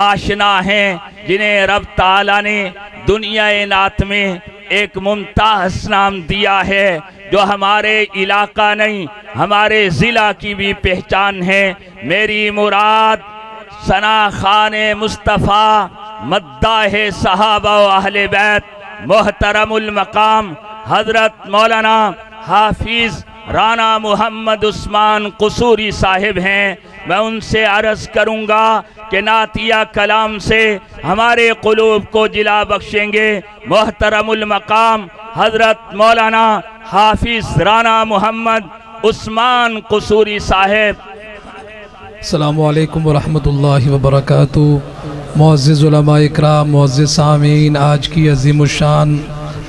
आशना हैं जिन्हें रब ताला ने दुनिया नात में एक मुमताज नाम दिया है, जो हमारे इलाका नहीं हमारे ज़िला की भी पहचान है। मेरी मुराद सना खान मुस्तफ़ा मद्दाह सहाबा व अहले बैत मोहतरमुल मकाम हज़रत मौलाना हाफिज़ राना मोहम्मद उस्मान कसूरी साहिब हैं। मैं उनसे अर्ज़ करूँगा कि नातिया कलाम से हमारे क़ुलूब को जिला बख्शेंगे। मोहतरमुल मकाम हज़रत मौलाना हाफिज़ राना मोहम्मद उस्मान कसूरी साहिब। अस्सलामु अलैकुम वरहमतुल्लाहि वबरकातुहू। मुअज़्ज़िज़ उलमा इकराम, मुअज़्ज़िज़ सामीन, आज की अज़ीमुश्शान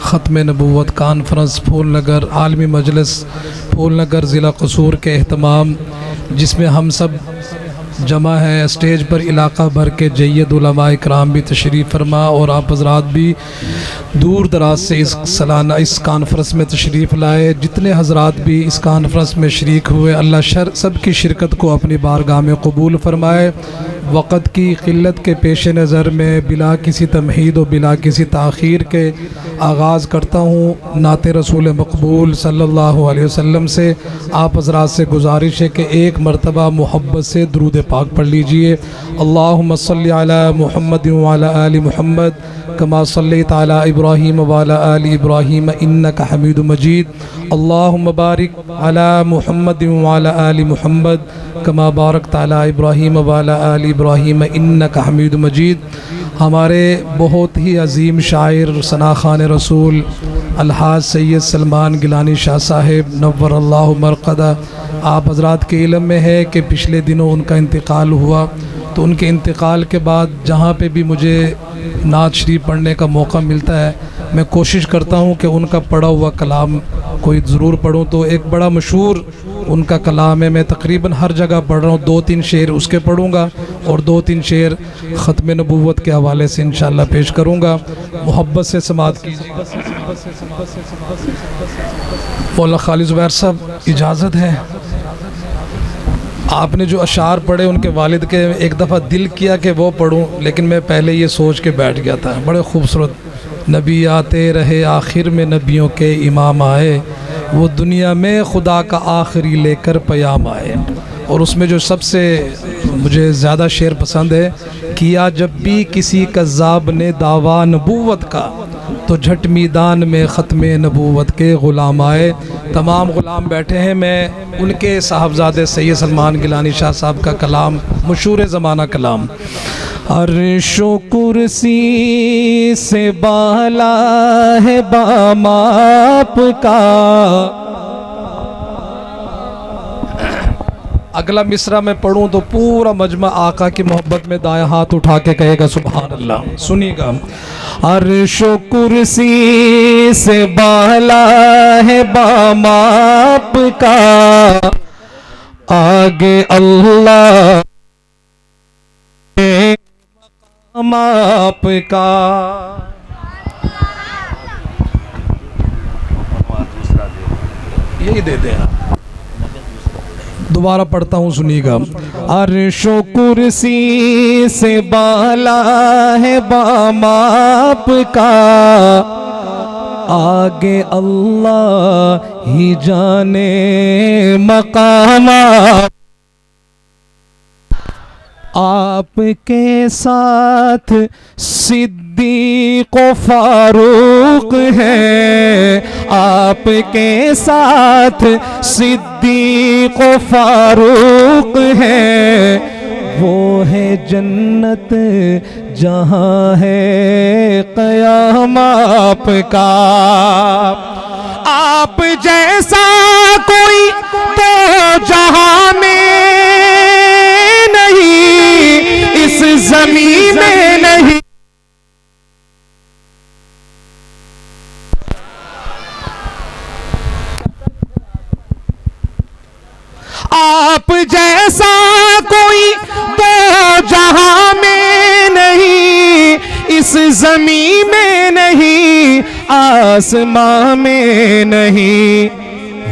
ख़त्म नबूवत कॉन्फ्रेंस फूलनगर आलमी मजलिस फूलनगर ज़िला कसूर के अहतमाम, जिसमें हम सब जमा है। स्टेज पर इलाका भर के जय्यद उलमा इकराम भी तशरीफ़ फरमा और आप हज़रात भी दूर दराज से इस कॉन्फ्रेंस में तशरीफ़ लाए। जितने हज़रात भी इस कॉन्फ्रेंस में शरीक हुए, अल्लाह सब की शिरकत को अपनी बारगाह में कबूल फरमाए। वक़्त की क़िल्लत के पेश नज़र में बिला किसी तमहीद और बिला किसी ताख़ीर के आगाज़ करता हूँ नाते रसूल मकबूल सल्लल्लाहु अलैहि वसल्लम से। आप हज़रात से गुजारिश है कि एक मरतबा मोहब्बत से दुरूद पाक पढ़ लीजिए। अल्लाहुम्मा सल्लि अला मुहम्मद व अला आलि मुहम्मद कमा सल्लैता अला इब्राहीम व अला आलि इब्राहीम इन्नका हमीदुम मजीद। अल्लाहुम्मा बारिक अला मुहम्मद व अला आलि मुहम्मद कमा बारकता अला इब्राहीम व अला आलि इब्राहीम इन्नका हमीदुम मजीद। हमारे बहुत ही अजीम शायर सना खान रसूल अलहाज सैयद सलमान गिलानी शाह साहिब नव्वर अल्लाहु मरक़दा, आप हज़रात के इल्म में है कि पिछले दिनों उनका इंतकाल हुआ। तो उनके इंतकाल के बाद जहाँ पे भी मुझे नात शरीफ पढ़ने का मौका मिलता है, मैं कोशिश करता हूँ कि उनका पढ़ा हुआ कलाम कोई ज़रूर पढ़ूँ। तो एक बड़ा मशहूर उनका कलाम है, मैं तकरीबन हर जगह पढ़ रहा हूँ। 2-3 शेर उसके पढ़ूँगा और 2-3 शेर ख़त्म नबूवत के हवाले से इंशाअल्लाह पेश करूँगा। मोहब्बत से समात कीजिएगा। मौला खालिद ज़ुबैर साहब, इजाज़त है? आपने जो अशार पढ़े उनके वालिद के, एक दफ़ा दिल किया कि वो पढ़ूं, लेकिन मैं पहले ये सोच के बैठ गया था। बड़े खूबसूरत। नबी आते रहे आखिर में नबियों के इमाम आए, वो दुनिया में खुदा का आखिरी लेकर पैगाम आए। और उसमें जो सबसे मुझे ज़्यादा शेर पसंद है, किया जब भी किसी कज़्ज़ाब ने दावा नबूवत का, तो झट मैदान में ख़त्म नबूवत के ग़ुलाम आए। तमाम ग़ुलाम बैठे हैं। मैं उनके साहबजादे सैयद सलमान गिलानी शाह साहब का कलाम, मशहूर ज़माना कलाम। अर्शो कुर्सी से बाला है बामाप का। अगला मिसरा में पढ़ूँ तो पूरा मजमा आका की मोहब्बत में दायां हाथ उठा के कहेगा सुभान अल्लाह। सुनिएगा। अर्शो कुर्सी से बाला है बामाप का, आगे अल्लाह माप का। यही दे देना। दोबारा पढ़ता हूँ, सुनिएगा। अर्शो कुर्सी से बाला है बामाप का, आगे अल्लाह ही जाने मकामा। आपके साथ सिद्दीक़ व फारूक है, आपके साथ सिद्दीक़ व फारूक है। वो है जन्नत जहाँ है क़याम आपका। आप जैसा कोई तो जहाँ में नहीं, इस ज़मीन में नहीं। आप जैसा कोई तो जहां में नहीं, इस ज़मीन में नहीं, आसमां में नहीं।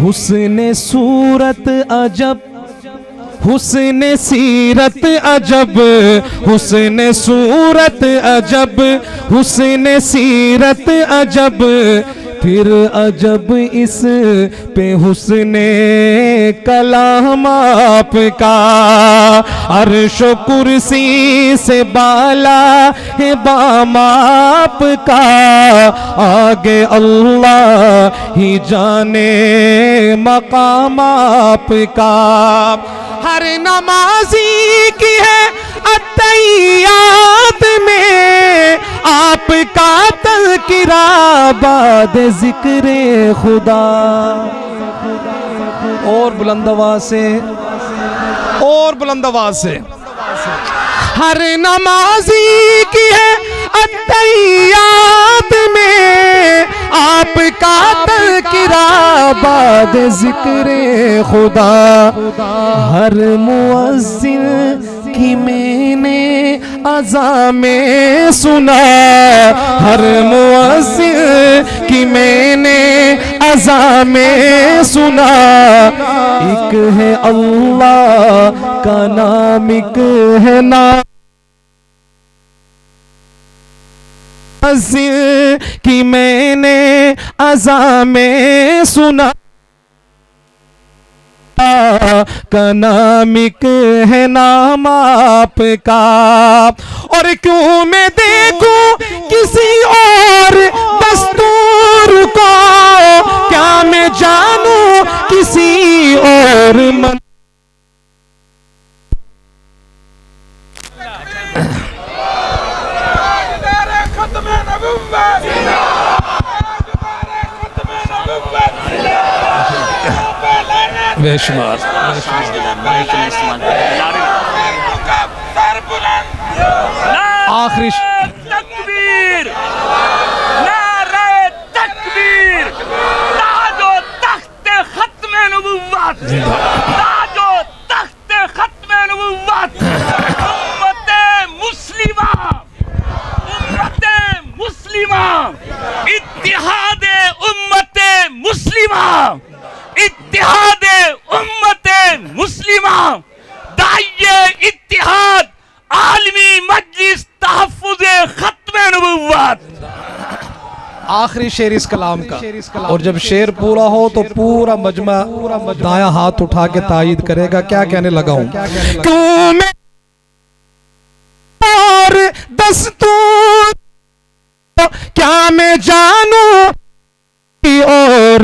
हुस्न सूरत अजब हुस्न सीरत अजब, हुस्न सूरत अजब, हुस्न सीरत अजब, फिर अजब इस पे हुस्ने कलाम आपका। अर्श कुर्सी से बाला है बाम आपका, आगे अल्लाह ही जाने मकाम आपका। हर नमाजी की है अत्तहियात में आपका तज़किरा बाद ज़िक्रे खुदा। और बुलंद आवाज़ से, और बुलंद आवाज़ से। हर नमाजी की है अत्तहियात में आपका तज़किरा बाद ज़िक्रे खुदा। हर मुअज़्ज़िन की मैंने अज़ा में सुना, हर मुअज़्ज़िन की मैंने अज़ा में सुना। एक है अल्लाह का नाम, एक है नाम कि मैंने अज़ा में सुना। का नामिक है नाम आपका। और क्यों मैं देखूं किसी और दस्तूर को, क्या मैं जानूं किसी और मन। बेशुमार आखिरी तकबीर, नारे तकबीर, ताजो तख्ते खत्मे नबुव्वत, ताजो तख्ते खत्मे नबुव्वत। उम्मते मुस्लिमा, उम्मते मुस्लिमा, इत्तिहादे उम्मते मुस्लिमा, इत्तिहादे उम्मते मुस्लिमा, दाइये इत्तिहाद आलमी मजलिस तहफ्फुज़े खत्मे नबुव्वत। आखिरी शेर इस कलाम का। और जब शेर पूरा हो तो पूरा मजमा दायां हाथ उठा के तायीद करेगा। क्या कहने लगा हूं? क्यों मैं और दस्तूर, क्या मैं जानूं और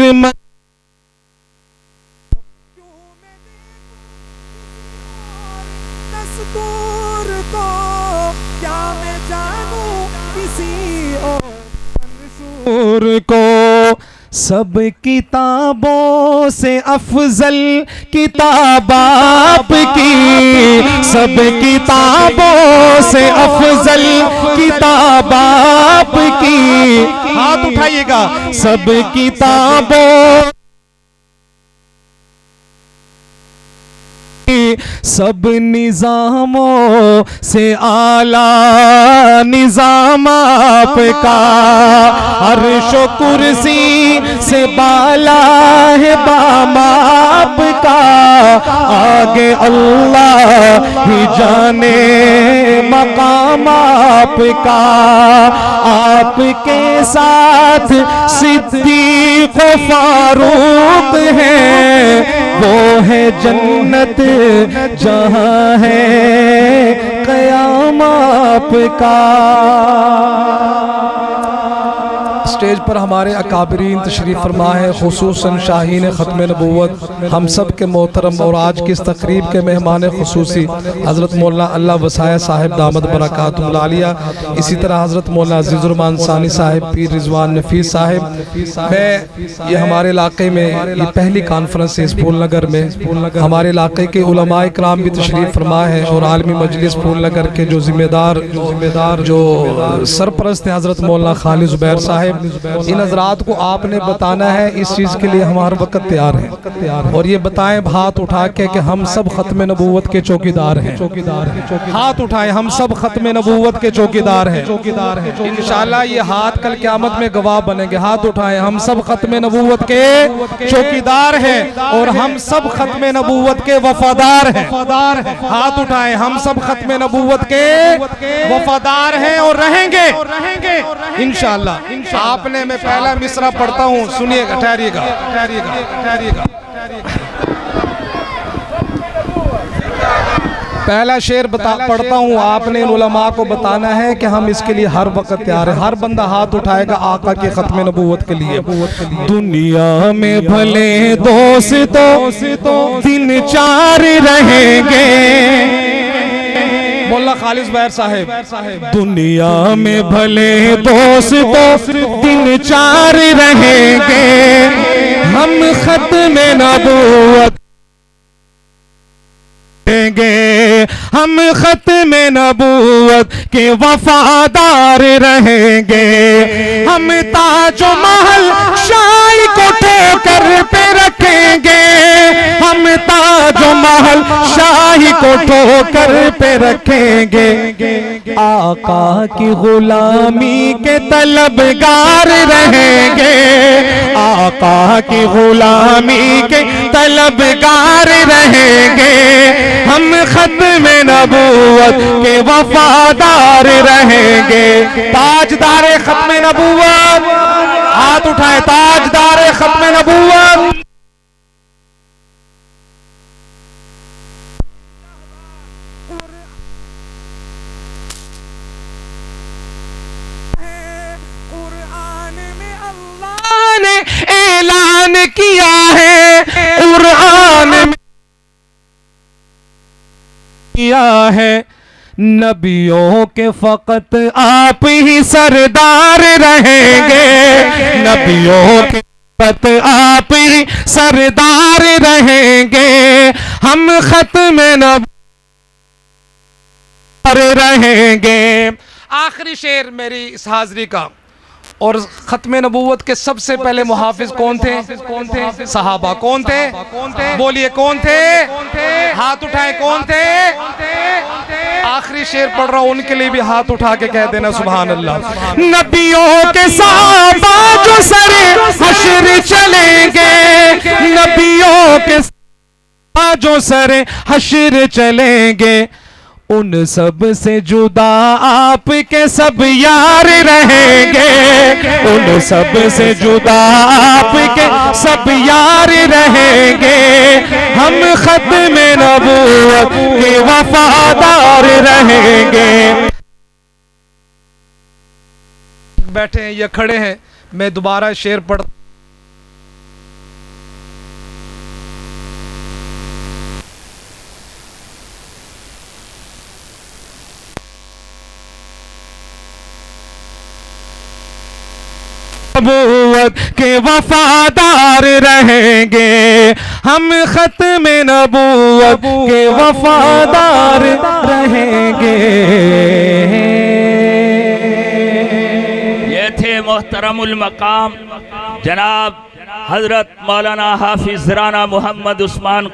दस्तूर को, क्या मैं जानूं किसी और को। सब किताबों से अफजल किताब आपकी, सब किताबों से अफजल किताब आपकी। हाथ उठाइएगा। सब किताबों, सब निजामों से आला निजाम आपका। अर्श कुर्सी से बाला है बाम आपका, आगे अल्लाह ही जाने मकाम आपका। आपके साथ सिद्दीक़ फारूक है, वो है जन्नत जहां है क़याम आपका। स्टेज पर हमारे अकाबरीन तशरीफ़ फरमा है, खुसूसन शाहीन ख़त्म नबूवत, हम सब के मोहतरम और आज की इस तकरीब के मेहमान खुसूसी हज़रत मौलाना अल्लाह वसाया साहिब दामद बरकातुहुल आलिया। इसी तरह हज़रत मौलाना अज़ीज़ुर्रहमान सानी साहिब, पीर रिजवान नफीस साहिब। मैं ये हमारे इलाके में ये पहली कॉन्फ्रेंस है इस फूल नगर में। हमारे इलाके के उलमा इकराम भी तशरीफ़ फरमा है और आलमी मजलिस फूल नगर के जो जिम्मेदार जो सरपरस्त हैं हज़रत मौलाना खालिद ज़ुबैर साहिब, इन हजरात को आपने बताना है, इस चीज के लिए हम हर वक्त तैयार हैं। और ये बताएं हाथ उठा के कि हम सब खत्म नबूवत के चौकीदार हैं। हाथ उठाएं, हम सब खत्म नबूवत के चौकीदार हैं। इंशाल्लाह ये हाथ कल क़यामत में गवाह बनेंगे। हाथ उठाएं, हम सब खत्म नबूवत के चौकीदार हैं और हम सब खत्म नबूवत के वफादार हैं। हाथ उठाएं, हम सब खत्म नबूवत के वफादार हैं और रहेंगे इंशाअल्लाह। आपने, मैं पहला मिसरा पढ़ता हूँ, सुनिएगा, ठहरिएगा। पहला शेर पढ़ता हूँ, आपने इन उलमा को बताना है कि हम इसके लिए हर वक्त तैयार हैं। हर बंदा हाथ उठाएगा आका के खत्म नबूवत के लिए। दुनिया में भले दोस्तों दिन चार रहेंगे, मोल्ला खालिद बैर साहब। दुनिया में भले दोस्तों दिन चार रहेंगे, हम खत्म नबूवत हम खत्म नबूवत के वफादार रहेंगे। हम ताजो महल शाही को ठोकर पे रखेंगे, हम ताजो महल शाही को ठोकर पे रखेंगे। आका की गुलामी के तलबगार रहेंगे, आका की गुलामी के तलबगार रहेंगे। हम खत्म नबूवत के वफादार रहेंगे। ताजदार खत्म नबूवत, हाथ उठाए, ताजदार खत्म नबूवत। कुरान में अल्लाह ने ऐलान किया है, कुरान में किया है, नबियों के फकत आप ही सरदार रहेंगे। नबियों के फकत आप ही सरदार रहेंगे। हम खत्म नबूवत रहेंगे। आखिरी शेर मेरी इस हाजिरी का। और खत्म नबूवत के सबसे पहले मुहाफिज कौन थे? सहाबा। कौन थे? बोलिए कौन थे? हाथ उठाए, कौन थे? आखिरी शेर पढ़ रहा हूं, उनके लिए भी हाथ उठा के कह देना सुभान अल्लाह। नबियों के सहाबा जो सरे हश्र चलेंगे, नबियों के सहाबा जो सरे हश्र चलेंगे, उन सब से जुदा आपके सब यार रहेंगे। उन सब से जुदा आपके सब यार रहेंगे। हम खत्म नबूवत के वफादार रहेंगे। बैठे हैं या खड़े हैं, मैं दोबारा शेर पढ़ नबूवत के वफादार रहेंगे। हम खत्म नबूवत के वफादार रहेंगे। ये थे मोहतरमुल मकाम जनाब हजरत मौलाना हाफिज राना मोहम्मद उस्मान